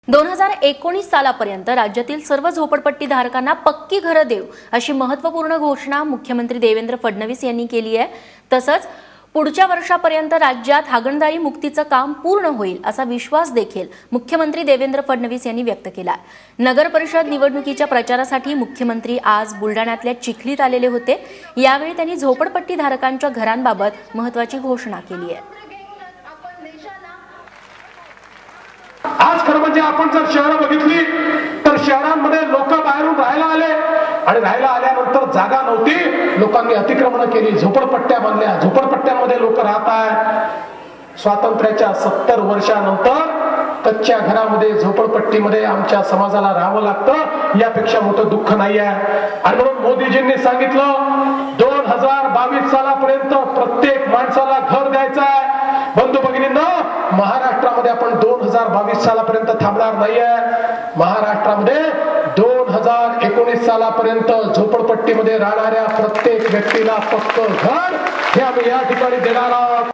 2019 सालापर्यंत राज्यातील सर्व झोपडपट्टी धारकांना पक्की घरं देऊ अशी महत्त्वपूर्ण घोषणा मुख्यमंत्री देवेंद्र फडणवीस यांनी केली आहे। तसंच पुढच्या वर्षापर्यंत राज्यात हागणदारी मुक्तीचं काम पूर्ण होईल असा विश्वास देखील मुख्यमंत्री देवेंद्र फडणवीस यांनी व्यक्त केला। नगर परिषद निवडणुकीच्या प्रचारासाठी मुख्यमंत्री आज बुलढाण्यातल्या चिखलीत आलेले होते। यावेळी त्यांनी झोपडपट्टी धारकांच्या घरांबाबत महत्त्वाची घोषणा केली आहे। आज खरं म्हणजे आपण जर शहरं बघितली तर शहरांमध्ये लोक बाहेरून राहायला आले आणि राहायला आल्यानंतर जागा नव्हती, लोकांनी अतिक्रमण केली, झोपडपट्ट्या बांधल्या, झोपडपट्ट्यांमध्ये लोक राहत आहेत। स्वातंत्र्याच्या 70 वर्षानंतर कच्च्या घरामध्ये झोपडपट्टीमध्ये आमच्या समाजाला राहावं लागतं, यापेक्षा मोठं दुःख नाही आहे। आणि म्हणून मोदीजींनी सांगितलं 2022 सालापर्यंत प्रत्येक माणसाला घर द्यायचं आहे। बंधू भगिनींनो, महाराष्ट्रामध्ये आपण 2022 सालापर्यंत थांबणार नाहीये। महाराष्ट्रामध्ये 2019 सालापर्यंत झोपडपट्टीमध्ये राहणाऱ्या प्रत्येक व्यक्तीला पक्क घर हे आम्ही या ठिकाणी देणार आहोत।